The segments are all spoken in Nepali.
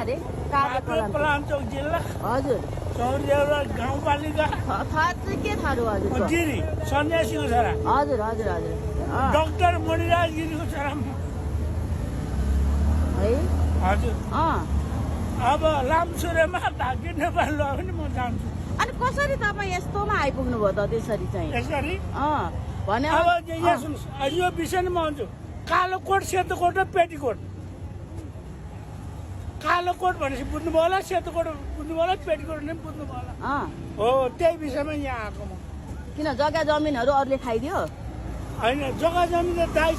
अरे काभ्रे पलाञ्चोक जिल्ला हजुर चौरदेउरा गाउँपालिका थाहा चाहिँ के थाहा हो हजुर गिरी सन्यासीको छोरा हजुर हजुर हजुर डाक्टर मणिराज गिरीको छोरा है हजुर अब लामसुरेमा भाग्य नेपाल लग्यो भने म जान्छु अनि कसरी तपाईँ यस्तोमा आइपुग्नु भयो त त्यसरी चाहिँ यसरी भने अब यहाँ सुन्नुहोस् यो विषयमा म भन्छु कालो कोट सेतो कोट र पेटीकोट कालो कोट भनेपछि बुझ्नुभयो होला सेतो कोट बुझ्नुभयो होला पेटीकोट पनि बुझ्नुभयो होला हो त्यही विषयमा यहाँ आएको म किन जग्गा जमिनहरू अरूले खाइदियो होइन जग्गा जमिन त दाइ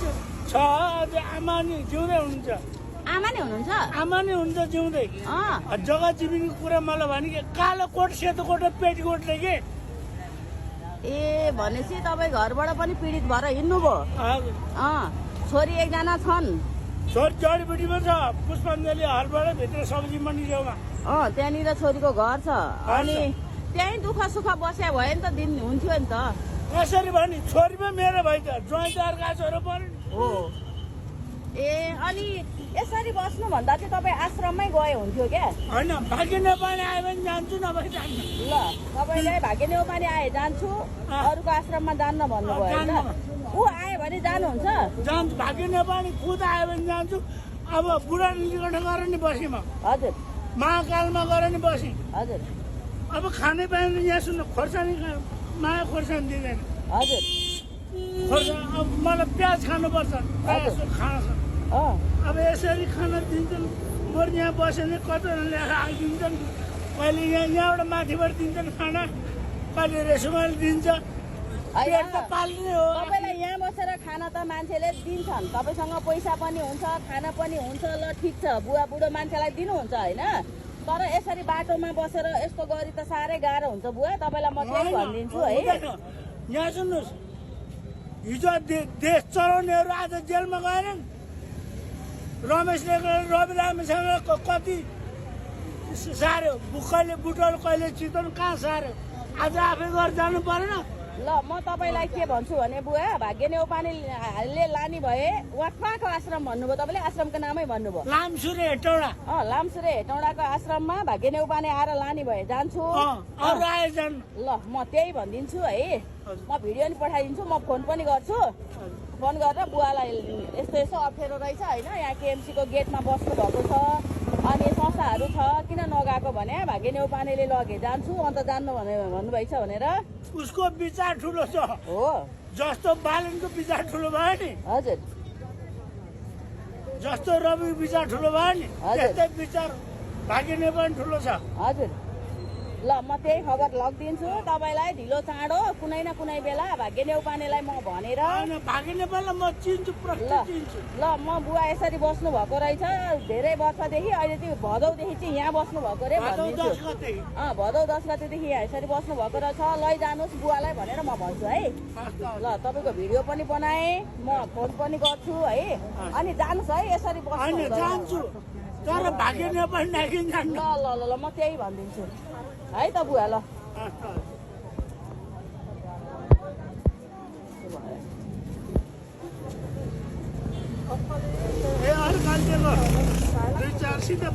छ अझ आमा नि जिउँदै हुनुहुन्छ आमा नै हुनुहुन्छ आमा नै हुन्छ जिउँदै जग्गा जमिनको कुरा मलाई भने कि कालो कोट सेतो कोट र पेटीकोटले के ए भनेपछि तपाईँ घरबाट पनि पीडित भएर हिँड्नुभयो छोरी एकजना छन् छोरी जडीबुटीमा छ पुष्पाञ्जली हलबाट भित्र सब्जी मन्डी छेउमा त्यहाँनिर छोरीको घर छ अनि त्यहीँ दुःख सुख बस्या भयो नि त दिन हुन्थ्यो नि त कसरी भने छोरीमा मेरो भाइ त ज्वाइँ त अर्का छोरो पर्यो हो ए अनि यसरी बस्नु भन्दा चाहिँ तपाईँ आश्रममै गए हुन्थ्यो क्या होइन भाग्य नेपाली आयो भने जान्छु नभए जान्छु ल तपाईँले भाग्य नेपाली आए जान्छु अरूको आश्रममा जान्न भन्नुभयो होइन ऊ आयो भने जानुहुन्छ जान्छु भाग्य नेपाली खुद आयो भने जान्छु अब बुढा निलिकट गएर नि बसेँ म हजुर महाकालमा गएर नि बसेँ हजुर अब खाने पाइने यहाँ सुन्नु खोर्सानी माया खोर्सानी दिँदैन हजुर खोर्सानी अब मलाई प्याज खानुपर्छ खाना छ अब यसरी खाना दिन्छन् बरु यहाँ बस्यो भने कतिजना ल्याएर आइदिन्छन् कहिले यहाँबाट माथिबाट दिन्छन् खाना कहिले रेस्टुरेन्ट दिन्छ पेट त पाल्ने हो तपाईँलाई यहाँ बसेर खाना त मान्छेले दिन्छन् तपाईँसँग पैसा पनि हुन्छ खाना पनि हुन्छ ल ठिक छ बुवा बुढो मान्छेलाई दिनुहुन्छ होइन तर यसरी बाटोमा बसेर यस्तो गरी त साह्रै गाह्रो हुन्छ बुवा तपाईँलाई म त्यही भनिदिन्छु है यहाँ सुन्नुहोस् हिजो देश चलाउनेहरू आज जेलमा गएनन् रमेशले रवि लामेसँग कति साह्रो कहिले बुटोल कहिले चितवन कहाँ साह्रो आज आफै गरेर जानु परेन ल म तपाईँलाई के भन्छु भने बुवा भाग्य नेउपानेले लाने भए वाक्पाको आश्रम भन्नुभयो तपाईँले आश्रमको नामै भन्नुभयो लामसुरे हेटौडा लामसुरे हेटौडाको आश्रममा भाग्य नेउपाने आएर लाने भए जान्छु अरू आए जानु ल म त्यही भनिदिन्छु है म भिडियो पनि पठाइदिन्छु म फोन पनि गर्छु फोन गरेर बुवालाई यस्तो यस्तो अप्ठ्यारो रहेछ होइन यहाँ केएमसीको गेटमा बस्नु भएको छ अनि संस्थाहरू छ किन नगएको भने भाग्य नेउपानेले लगे जान्छु अन्त जान्नु भन्नुभएछ भनेर उसको विचार ठुलो छ हो जस्तो बालनको विचार ठुलो भयो नि हजुर जस्तो रवि विचार ठुलो भयो नि त्यस्तै विचार भाग्य नेपाल ठुलो छ हजुर ल म त्यही खबर लगिदिन्छु तपाईँलाई ढिलो चाँडो कुनै न कुनै बेला भाग्य नेउपानेलाई म भनेर भाग्य नेपाललाई म चिन्छु चिन्छु ल म बुवा यसरी बस्नु भएको रहेछ धेरै वर्षदेखि अहिले चाहिँ भदौदेखि चाहिँ यहाँ बस्नु भएको रे भनिदिन्छु भदौ 10 गतेदेखि यहाँ यसरी बस्नु भएको रहेछ लैजानुहोस् बुवालाई भनेर म भन्छु है ल तपाईँको भिडियो पनि बनाएँ म फोन पनि गर्छु है अनि जानुहोस् है यसरी बस्नु तर भाग्य नेपाल ल ल ल म त्यही भनिदिन्छु है त बुवा ल ए अर्काले 2-4 सिधै